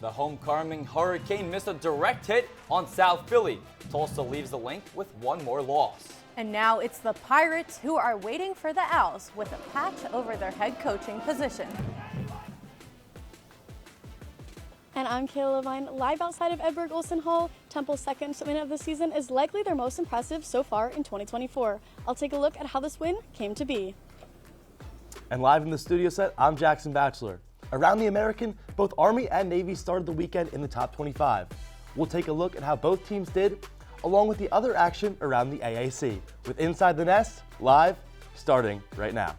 The homecoming Hurricane missed a direct hit on South Philly. Tulsa leaves the Link with one more loss. And now it's the Pirates who are waiting for the Owls with a patch over their head coaching position. And I'm Kayla Levine, live outside of Edberg Olsen Hall. Temple's second win of the season is likely their most impressive so far in 2024. I'll take a look at how this win came to be. And live in the studio set, I'm Jackson Batchelor. Around the American, both Army and Navy started the weekend in the top 25. We'll take a look at how both teams did, along with the other action around the AAC, with Inside the Nest, live, starting right now.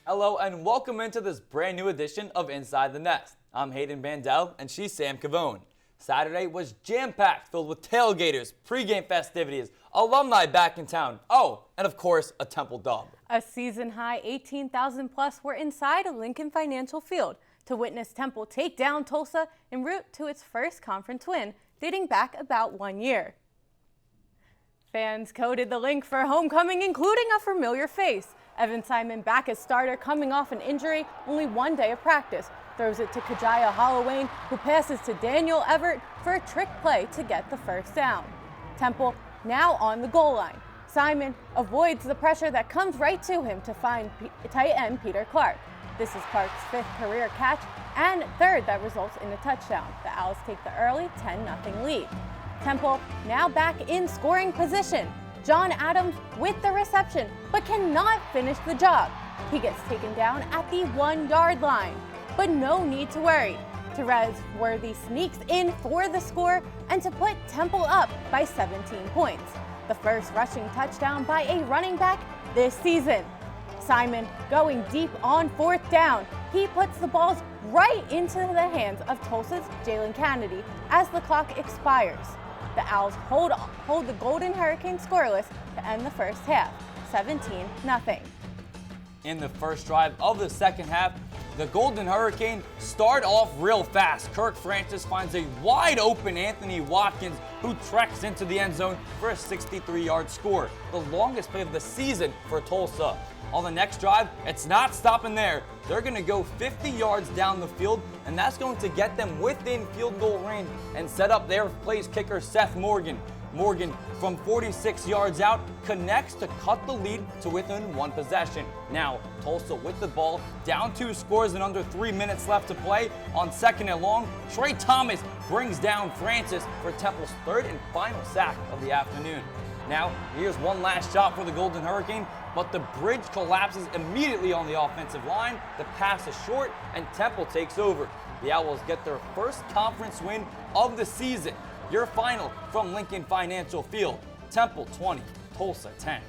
Hello and welcome into this brand new edition of Inside the Nest. I'm Hayden Bandel and she's Sam Cavone. Saturday was jam-packed, filled with tailgaters, pregame festivities, alumni back in town, and of course, a Temple dub. A season-high 18,000 plus were inside of Lincoln Financial Field to witness Temple take down Tulsa en route to its first conference win, dating back about 1 year. Fans coded the Link for homecoming, including a familiar face. Evan Simon, back as starter, coming off an injury, only 1 day of practice. Throws it to Kajaya Holloway, who passes to Daniel Everett for a trick play to get the first down. Temple now on the goal line. Simon avoids the pressure that comes right to him to find tight end Peter Clark. This is Clark's 5th career catch and 3rd that results in a touchdown. The Owls take the early 10-0 lead. Temple now back in scoring position. John Adams with the reception, but cannot finish the job. He gets taken down at the 1-yard line, but no need to worry. Therese Worthy sneaks in for the score and to put Temple up by 17 points. The first rushing touchdown by a running back this season. Simon going deep on 4th down. He puts the balls right into the hands of Tulsa's Jalen Kennedy as the clock expires. The Owls hold the Golden Hurricane scoreless to end the first half, 17-0. In the first drive of the second half, the Golden Hurricane start off real fast. Kirk Francis finds a wide open Anthony Watkins, who treks into the end zone for a 63-yard score, the longest play of the season for Tulsa. On the next drive, it's not stopping there. They're going to go 50 yards down the field, and that's going to get them within field goal range and set up their place kicker Seth Morgan. Morgan, from 46 yards out, connects to cut the lead to within 1 possession. Now, Tulsa with the ball, down 2 scores and under 3 minutes left to play. On 2nd and long, Trey Thomas brings down Francis for Temple's 3rd and final sack of the afternoon. Now, here's one last shot for the Golden Hurricane, but the bridge collapses immediately on the offensive line. The pass is short, and Temple takes over. The Owls get their first conference win of the season. Your final from Lincoln Financial Field, Temple 20, Tulsa 10.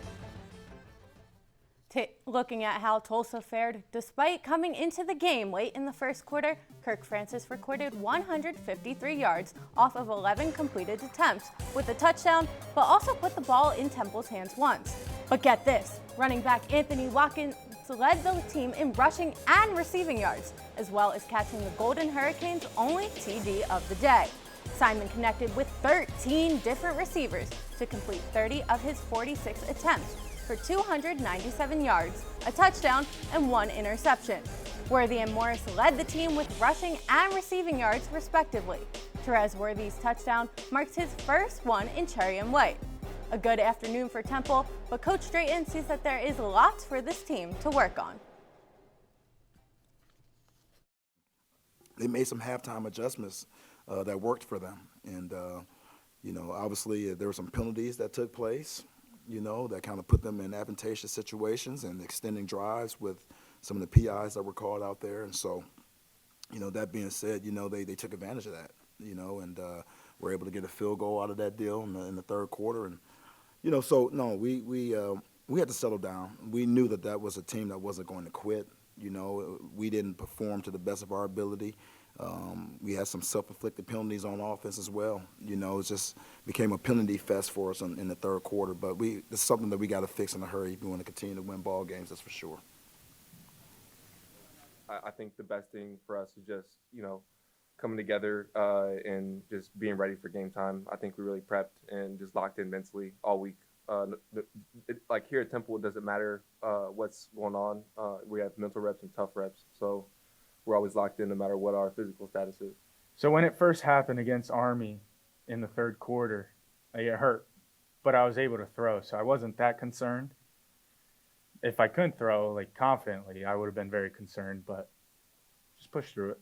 Looking at how Tulsa fared, despite coming into the game late in the first quarter, Kirk Francis recorded 153 yards off of 11 completed attempts with a touchdown, but also put the ball in Temple's hands once. But get this, running back Anthony Watkins led the team in rushing and receiving yards, as well as catching the Golden Hurricanes' only TD of the day. Simon connected with 13 different receivers to complete 30 of his 46 attempts for 297 yards, a touchdown, and 1 interception. Worthy and Morris led the team with rushing and receiving yards, respectively. Therese Worthy's touchdown marks his first one in cherry and white. A good afternoon for Temple, but Coach Drayton sees that there is lots for this team to work on. They made some halftime adjustments that worked for them. And, obviously there were some penalties that took place, that kind of put them in advantageous situations and extending drives with some of the PIs that were called out there. And so, that being said, they took advantage of that, and were able to get a field goal out of that deal in the third quarter. And, we had to settle down. We knew that was a team that wasn't going to quit. We didn't perform to the best of our ability. We had some self-inflicted penalties on offense as well. You know, it just became a penalty fest for us in the third quarter. But this is something that we got to fix in a hurry if we want to continue to win ball games, that's for sure. I think the best thing for us is just, coming together and just being ready for game time. I think we really prepped and just locked in mentally all week. Like here at Temple, it doesn't matter what's going on. We have mental reps and tough reps. So we're always locked in no matter what our physical status is. So when it first happened against Army in the third quarter, it hurt, but I was able to throw, so I wasn't that concerned. If I couldn't throw confidently, I would have been very concerned, but just push through it.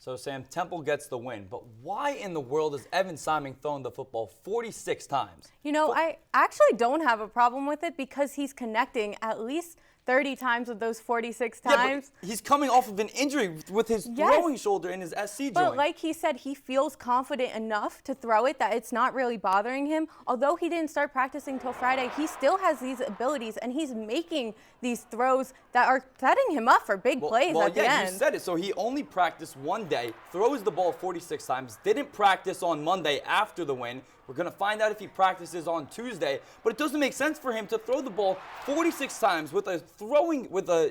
So, Sam, Temple gets the win, but why in the world is Evan Simon throwing the football 46 times? You know, I actually don't have a problem with it because he's connecting at least 30 times with those 46 times. Yeah, but he's coming off of an injury with his throwing shoulder in his SC joint. But like he said, he feels confident enough to throw it that it's not really bothering him. Although he didn't start practicing till Friday, he still has these abilities, and he's making these throws that are setting him up for big plays at the end. You said it. So he only practiced one day, throws the ball 46 times, didn't practice on Monday after the win. We're going to find out if he practices on Tuesday, but it doesn't make sense for him to throw the ball 46 times with an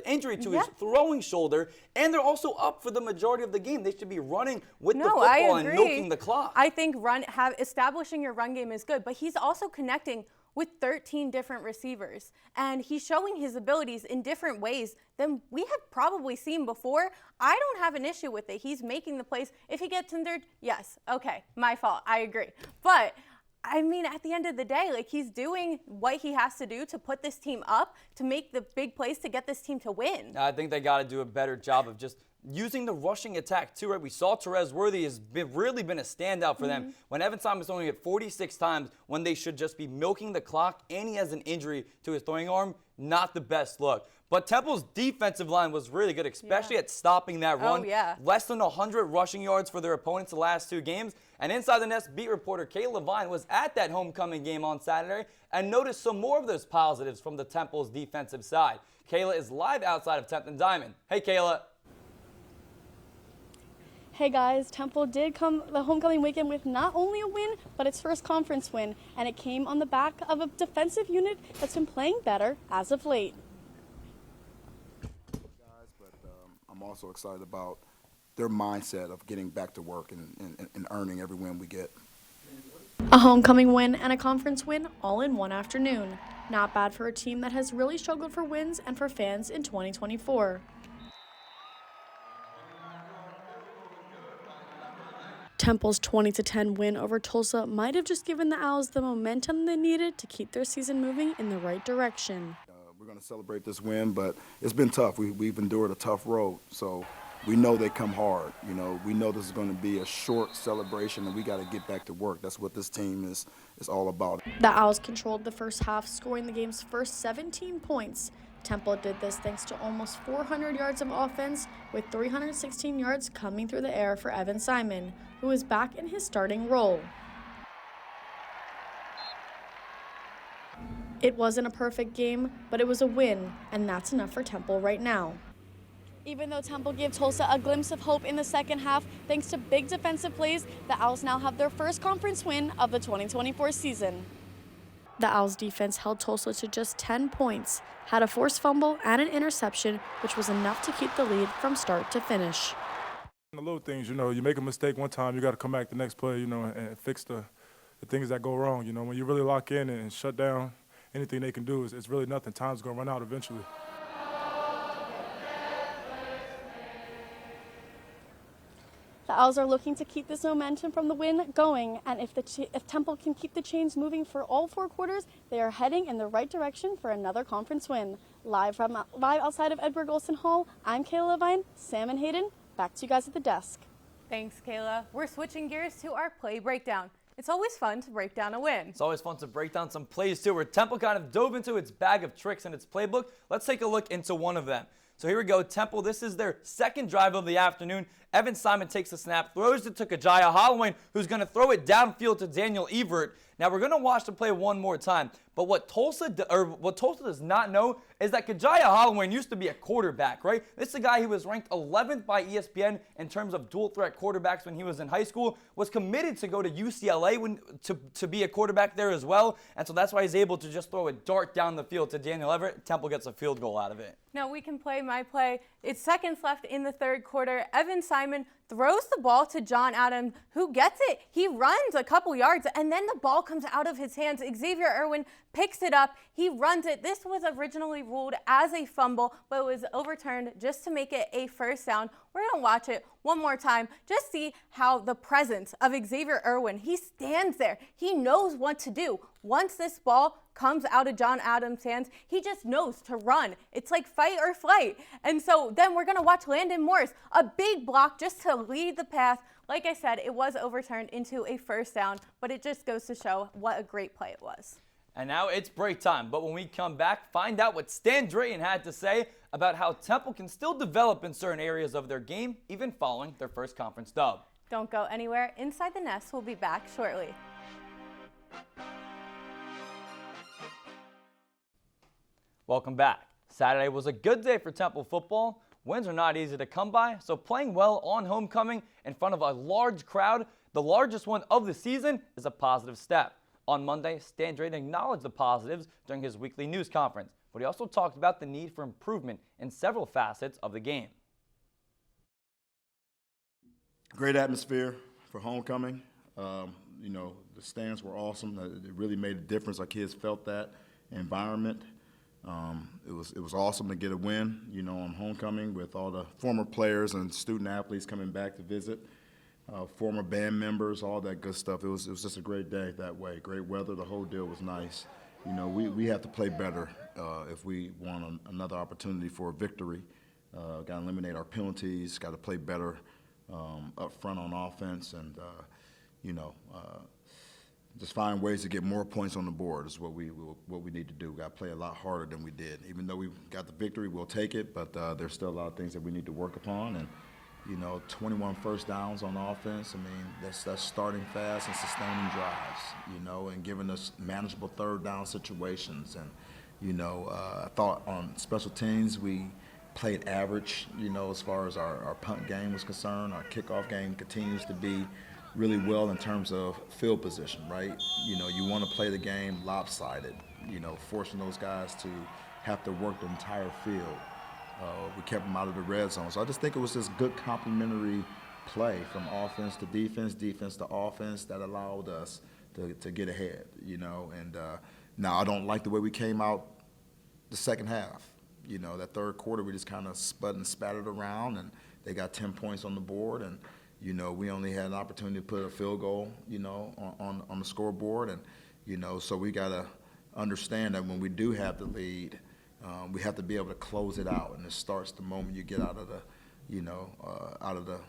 injury to his throwing shoulder, and they're also up for the majority of the game. They should be running with the football and milking the clock. I think establishing your run game is good, but he's also connecting with 13 different receivers, and he's showing his abilities in different ways than we have probably seen before. I don't have an issue with it. He's making the plays. If he gets injured, yes, okay, my fault. I agree. But I mean, at the end of the day, he's doing what he has to do to put this team up, to make the big plays to get this team to win. I think they got to do a better job of just using the rushing attack too, right? We saw Terez Worthy has really been a standout for them. When Evan Simon's throwing it 46 times when they should just be milking the clock, and he has an injury to his throwing arm, not the best look. But Temple's defensive line was really good, especially at stopping that run. Less than 100 rushing yards for their opponents the last two games. And Inside the Nest beat reporter Kayla Levine was at that homecoming game on Saturday and noticed some more of those positives from the Temple's defensive side. Kayla is live outside of 10th and Diamond. Hey, Kayla. Hey guys, Temple did come the homecoming weekend with not only a win, but its first conference win, and it came on the back of a defensive unit that's been playing better as of late. But I'm also excited about their mindset of getting back to work and earning every win we get. A homecoming win and a conference win all in one afternoon. Not bad for a team that has really struggled for wins and for fans in 2024. Temple's 20-10 win over Tulsa might have just given the Owls the momentum they needed to keep their season moving in the right direction. We're going to celebrate this win, but it's been tough. We've endured a tough road, so we know they come hard. You know, we know this is going to be a short celebration, and we got to get back to work. That's what this team is all about. The Owls controlled the first half, scoring the game's first 17 points. Temple did this thanks to almost 400 yards of offense, with 316 yards coming through the air for Evan Simon, who is back in his starting role. It wasn't a perfect game, but it was a win, and that's enough for Temple right now. Even though Temple gave Tulsa a glimpse of hope in the second half, thanks to big defensive plays, the Owls now have their first conference win of the 2024 season. The Owls defense held Tulsa to just 10 points, had a forced fumble and an interception, which was enough to keep the lead from start to finish. The little things, you make a mistake one time, you got to come back the next play, and fix the things that go wrong. When you really lock in and shut down anything they can do, it's really nothing. Time's going to run out eventually. The Owls are looking to keep this momentum from the win going, and if Temple can keep the chains moving for all four quarters, they are heading in the right direction for another conference win. Live outside of Edward Olson Hall, I'm Kayla Levine. Sam and Hayden, back to you guys at the desk. Thanks, Kayla. We're switching gears to our play breakdown. It's always fun to break down a win. It's always fun to break down some plays, too, where Temple kind of dove into its bag of tricks in its playbook. Let's take a look into one of them. So here we go. Temple, this is their second drive of the afternoon. Evan Simon takes the snap, throws it to Kajaya Holloway, who's going to throw it downfield to Daniel Evert. Now we're gonna watch the play one more time, but what Tulsa does not know is that Kajaya Holloway used to be a quarterback, right? This is a guy who was ranked 11th by ESPN in terms of dual threat quarterbacks when he was in high school, was committed to go to UCLA to be a quarterback there as well, and so that's why he's able to just throw a dart down the field to Daniel Everett. Temple gets a field goal out of it. Now we can play my play. It's seconds left in the third quarter. Evan Simon throws the ball to John Adams, who gets it. He runs a couple yards, and then the ball comes out of his hands. Xavier Irwin picks it up. He runs it. This was originally ruled as a fumble, but it was overturned just to make it a first down. We're going to watch it one more time. Just see how the presence of Xavier Irwin, he stands there. He knows what to do. Once this ball comes out of John Adams' hands, he just knows to run. It's like fight or flight. And so then we're going to watch Landon Morris, a big block just to lead the path. Like I said, it was overturned into a first down, but it just goes to show what a great play it was. And now it's break time, but when we come back, find out what Stan Drayton had to say about how Temple can still develop in certain areas of their game, even following their first conference dub. Don't go anywhere. Inside the Nest will be back shortly. Welcome back. Saturday was a good day for Temple football. Wins are not easy to come by, so playing well on homecoming in front of a large crowd, the largest one of the season, is a positive step. On Monday, Stan Drayton acknowledged the positives during his weekly news conference, but he also talked about the need for improvement in several facets of the game. Great atmosphere for homecoming. You know, the stands were awesome. It really made a difference. Our kids felt that environment. It was awesome to get a win, you know, on homecoming with all the former players and student athletes coming back to visit, former band members, all that good stuff. It was just a great day that way. Great weather. The whole deal was nice. You know, we have to play better if we want another opportunity for a victory. Got to eliminate our penalties. Got to play better up front on offense, and you know. Just find ways to get more points on the board is what we need to do. We got to play a lot harder than we did. Even though we got the victory, we'll take it, but there's still a lot of things that we need to work upon. And, you know, 21 first downs on offense, I mean, that's starting fast and sustaining drives, you know, and giving us manageable third down situations. And, you know, I thought on special teams we played average, you know, as far as our punt game was concerned. Our kickoff game continues to be really well in terms of field position, right? You know, you want to play the game lopsided, you know, forcing those guys to have to work the entire field. We kept them out of the red zone. So I just think it was this good complementary play from offense to defense, defense to offense that allowed us to get ahead, you know. And now I don't like the way we came out the second half. You know, that third quarter we just kind of spud and spattered around, and they got 10 points on the board, and you know, we only had an opportunity to put a field goal, you know, on the scoreboard. And, you know, so we got to understand that when we do have the lead, we have to be able to close it out. And it starts the moment you get out of the, you know, out of the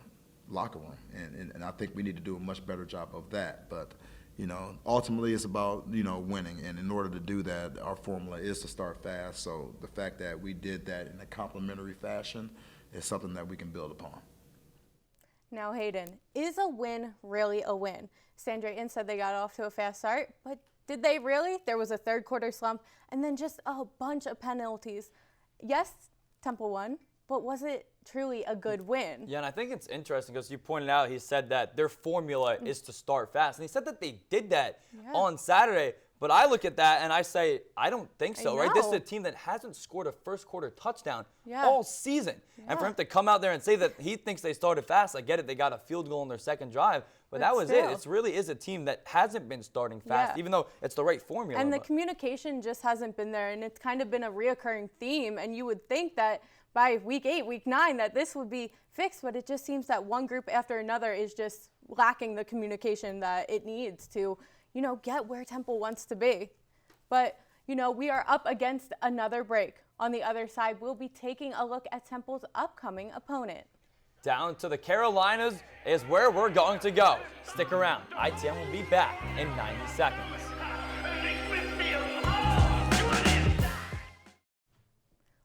locker room. And I think we need to do a much better job of that. But, you know, ultimately it's about, you know, winning. And in order to do that, our formula is to start fast. So the fact that we did that in a complementary fashion is something that we can build upon. Now, Hayden, is a win really a win? Stan Drayton said they got off to a fast start, but did they really? There was a third quarter slump and then just a bunch of penalties. Yes, Temple won, but was it truly a good win? Yeah, and I think it's interesting because you pointed out, he said that their formula is to start fast. And he said that they did that on Saturday. But I look at that and I say, I don't think so, right? This is a team that hasn't scored a first quarter touchdown all season. And for him to come out there and say that he thinks they started fast, I get it. They got a field goal on their second drive. But that was it. It really is a team that hasn't been starting fast, even though it's the right formula. And the communication just hasn't been there. And it's kind of been a reoccurring theme. And you would think that by week 8, week 9, that this would be fixed. But it just seems that one group after another is just lacking the communication that it needs to, you know, get where Temple wants to be. But, you know, we are up against another break. On the other side, we'll be taking a look at Temple's upcoming opponent. Down to the Carolinas is where we're going to go. Stick around. ITM will be back in 90 seconds.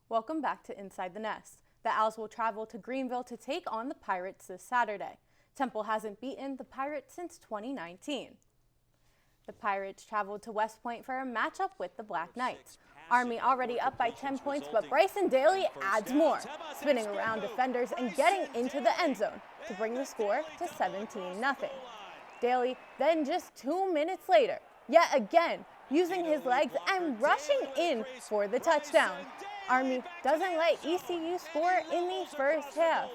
Welcome back to Inside the Nest. The Owls will travel to Greenville to take on the Pirates this Saturday. Temple hasn't beaten the Pirates since 2019. The Pirates traveled to West Point for a matchup with the Black Knights. Army already up by 10 points, but Bryson Daly adds more, spinning around defenders and getting into the end zone to bring the score to 17-0. Daly then just 2 minutes later, yet again, using his legs and rushing in for the touchdown. Army doesn't let ECU score in the first half,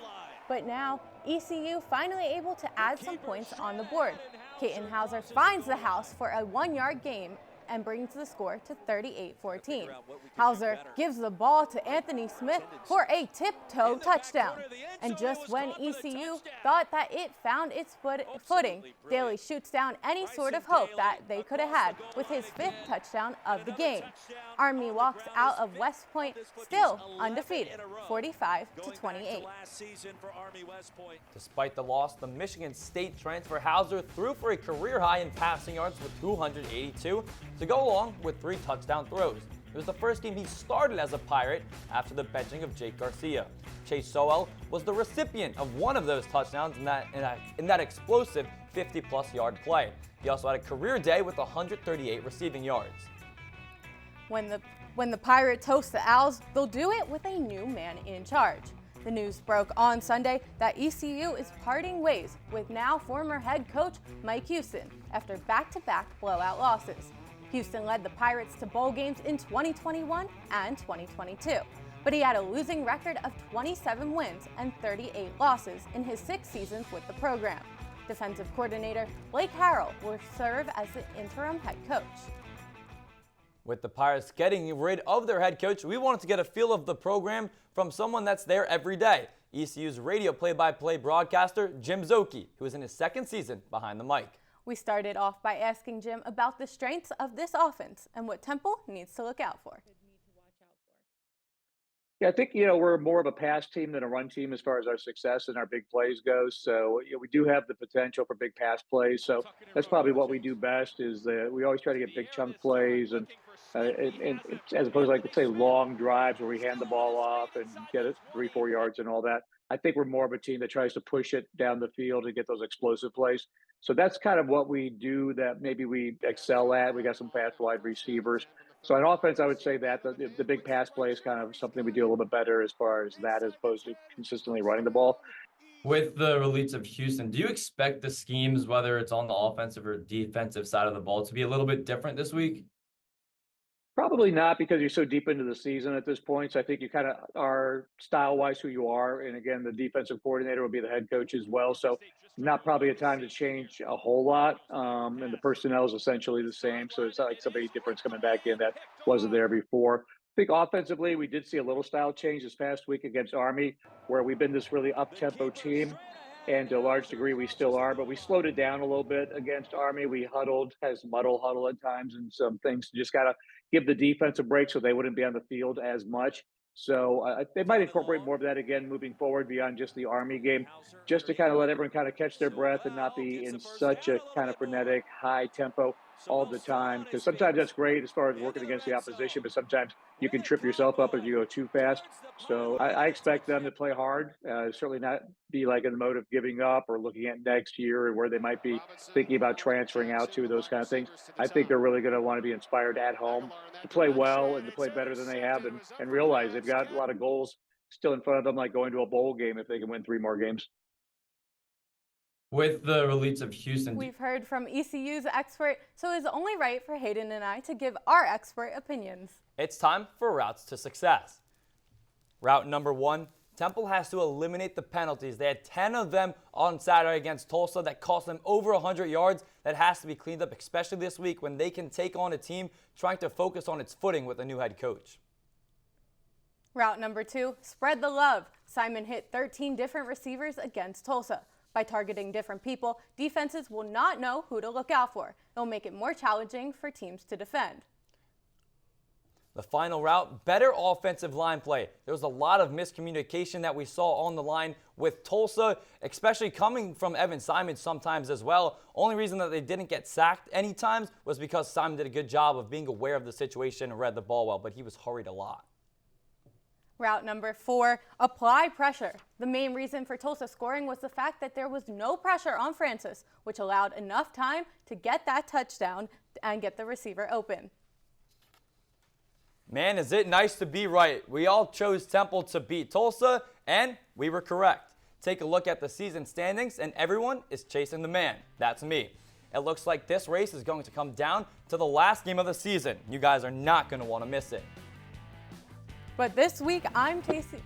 but now ECU finally able to add some points on the board. Kaiten Hauser finds the house for a 1-yard gain and brings the score to 38-14. Hauser gives the ball to Anthony Smith for a tiptoe touchdown. And just when ECU thought that it found its footing, Daly shoots down any sort of hope that they could have had with his 5th touchdown of the game. Army walks out of West Point still undefeated, 45-28. Despite the loss, the Michigan State transfer Hauser threw for a career high in passing yards with 282 to go along with 3 touchdown throws. It was the first game he started as a Pirate after the benching of Jake Garcia. Chase Sowell was the recipient of one of those touchdowns in that explosive 50-plus yard play. He also had a career day with 138 receiving yards. When the Pirates host the Owls, they'll do it with a new man in charge. The news broke on Sunday that ECU is parting ways with now former head coach Mike Houston after back-to-back blowout losses. Houston led the Pirates to bowl games in 2021 and 2022, but he had a losing record of 27 wins and 38 losses in his 6 seasons with the program. Defensive coordinator Blake Harrell will serve as the interim head coach. With the Pirates getting rid of their head coach, we wanted to get a feel of the program from someone that's there every day. ECU's radio play-by-play broadcaster, Jim Szoke, who is in his 2nd season behind the mic. We started off by asking Jim about the strengths of this offense and what Temple needs to look out for. Yeah, I think, we're more of a pass team than a run team as far as our success and our big plays goes. So we do have the potential for big pass plays. So that's probably what we do best is that we always try to get big chunk plays and as opposed to, like, say, long drives where we hand the ball off and get it 3-4 yards and all that. I think we're more of a team that tries to push it down the field and get those explosive plays. So that's kind of what we do that maybe we excel at. We got some fast wide receivers. So on offense, I would say that the big pass play is kind of something we do a little bit better as far as that, as opposed to consistently running the ball. With the release of Houston, do you expect the schemes, whether it's on the offensive or defensive side of the ball, to be a little bit different this week? Probably not, because you're so deep into the season at this point. So I think you kind of are style-wise who you are. And again, the defensive coordinator will be the head coach as well. So not probably a time to change a whole lot. And the personnel is essentially the same. So it's not like somebody different coming back in that wasn't there before. I think offensively, we did see a little style change this past week against Army, where we've been this really up-tempo team. And to a large degree, we still are, but we slowed it down a little bit against Army. We huddled, has muddle huddle at times, and some things to just kind of give the defense a break so they wouldn't be on the field as much. So they might incorporate more of that again moving forward beyond just the Army game, just to kind of let everyone kind of catch their breath and not be in such a kind of frenetic, high tempo all the time. Because sometimes that's great as far as working against the opposition, but sometimes you can trip yourself up if you go too fast. So I expect them to play hard, certainly not be like in the mode of giving up or looking at next year and where they might be thinking about transferring out to, those kind of things. I think they're really going to want to be inspired at home to play well and to play better than they have and realize they've got a lot of goals still in front of them, like going to a bowl game if they can win 3 more games. With the release of Houston, we've heard from ECU's expert, so it's only right for Hayden and I to give our expert opinions. It's time for routes to success. Route number 1, Temple has to eliminate the penalties. They had 10 of them on Saturday against Tulsa that cost them over 100 yards. That has to be cleaned up, especially this week when they can take on a team trying to focus on its footing with a new head coach. Route number 2, spread the love. Simon hit 13 different receivers against Tulsa. By targeting different people, defenses will not know who to look out for. It will make it more challenging for teams to defend. The final route, better offensive line play. There was a lot of miscommunication that we saw on the line with Tulsa, especially coming from Evan Simon sometimes as well. Only reason that they didn't get sacked any times was because Simon did a good job of being aware of the situation and read the ball well, but he was hurried a lot. Route number 4, apply pressure. The main reason for Tulsa scoring was the fact that there was no pressure on Francis, which allowed enough time to get that touchdown and get the receiver open. Man, is it nice to be right. We all chose Temple to beat Tulsa, and we were correct. Take a look at the season standings, and everyone is chasing the man. That's me. It looks like this race is going to come down to the last game of the season. You guys are not going to want to miss it. But this week, I'm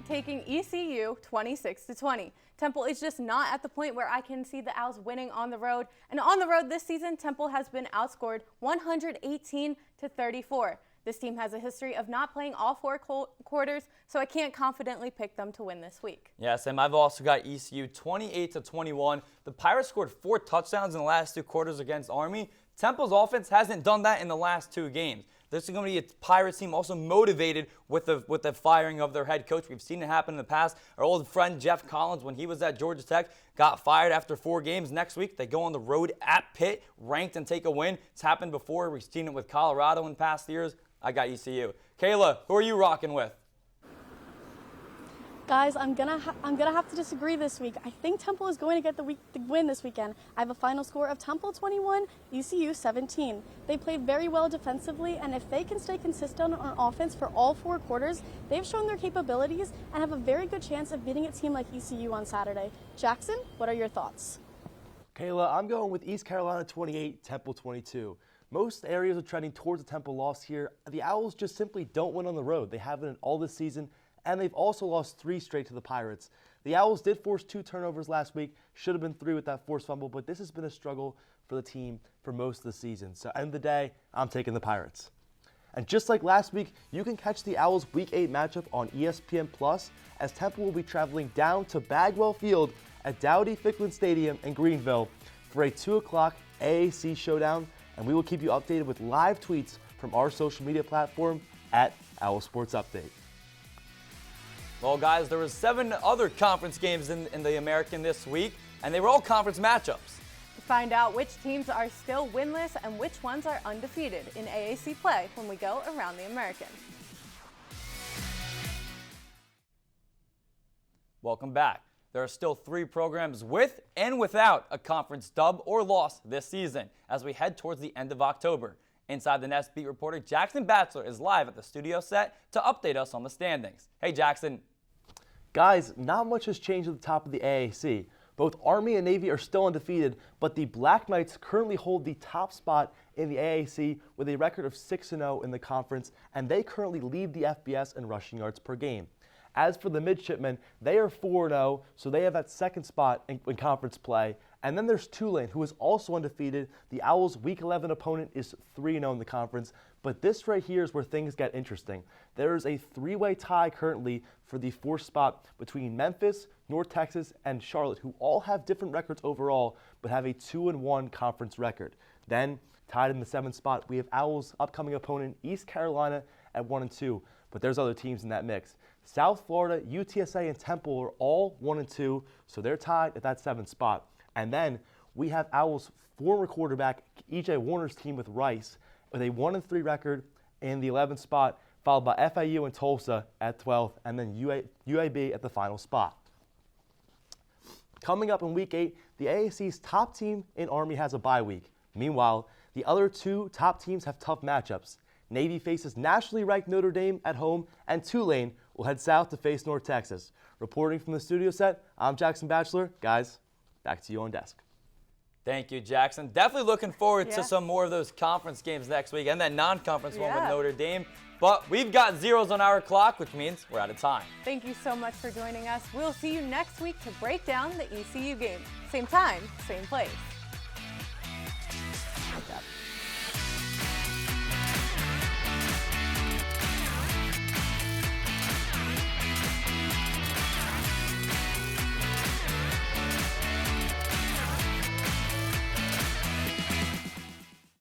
taking ECU 26-20. Temple is just not at the point where I can see the Owls winning on the road. And on the road this season, Temple has been outscored 118-34. This team has a history of not playing all 4 quarters, so I can't confidently pick them to win this week. Yes, and I've also got ECU 28-21. The Pirates scored 4 touchdowns in the last 2 quarters against Army. Temple's offense hasn't done that in the last 2 games. This is going to be a Pirates team also motivated with the firing of their head coach. We've seen it happen in the past. Our old friend Jeff Collins, when he was at Georgia Tech, got fired after 4 games. Next week, they go on the road at Pitt, ranked, and take a win. It's happened before. We've seen it with Colorado in past years. I got ECU. Kayla, who are you rocking with? Guys, I'm gonna have to disagree this week. I think Temple is going to get the win this weekend. I have a final score of Temple 21, ECU 17. They played very well defensively, and if they can stay consistent on offense for all 4 quarters, they've shown their capabilities and have a very good chance of beating a team like ECU on Saturday. Jackson, what are your thoughts? Kayla, I'm going with East Carolina 28, Temple 22. Most areas are trending towards a Temple loss here. The Owls just simply don't win on the road. They haven't all this season, and they've also lost 3 straight to the Pirates. The Owls did force 2 turnovers last week. Should have been 3 with that forced fumble, but this has been a struggle for the team for most of the season. So end of the day, I'm taking the Pirates. And just like last week, you can catch the Owls Week 8 matchup on ESPN Plus, as Temple will be traveling down to Bagwell Field at Dowdy-Ficklin Stadium in Greenville for a 2 o'clock AAC showdown, and we will keep you updated with live tweets from our social media platform at Owl Sports Update. Well, guys, there was 7 other conference games in the American this week, and they were all conference matchups. To find out which teams are still winless and which ones are undefeated in AAC play when we go around the American. Welcome back. There are still 3 programs with and without a conference dub or loss this season as we head towards the end of October. Inside the Nest beat reporter Jackson Batchelor is live at the studio set to update us on the standings. Hey, Jackson. Guys, not much has changed at the top of the AAC. Both Army and Navy are still undefeated, but the Black Knights currently hold the top spot in the AAC with a record of 6-0 in the conference, and they currently lead the FBS in rushing yards per game. As for the Midshipmen, they are 4-0, so they have that second spot in conference play. And then there's Tulane, who is also undefeated. The Owls' Week 11 opponent is 3-0 in the conference. But this right here is where things get interesting. There is a 3-way tie currently for the 4th spot between Memphis, North Texas, and Charlotte, who all have different records overall, but have a 2-1 conference record. Then, tied in the 7th spot, we have Owls' upcoming opponent, East Carolina, at 1-2. But there's other teams in that mix. South Florida, UTSA, and Temple are all 1-2, so they're tied at that 7th spot. And then we have Owls' former quarterback, E.J. Warner's team with Rice, with a 1-3 record in the 11th spot, followed by FIU and Tulsa at 12th, and then UAB at the final spot. Coming up in Week 8, the AAC's top team in Army has a bye week. Meanwhile, the other 2 top teams have tough matchups. Navy faces nationally ranked Notre Dame at home, and Tulane will head south to face North Texas. Reporting from the studio set, I'm Jackson Batchelor. Guys, back to you on desk. Thank you, Jackson. Definitely looking forward to some more of those conference games next week and that non-conference one with Notre Dame. But we've got zeros on our clock, which means we're out of time. Thank you so much for joining us. We'll see you next week to break down the ECU game. Same time, same place.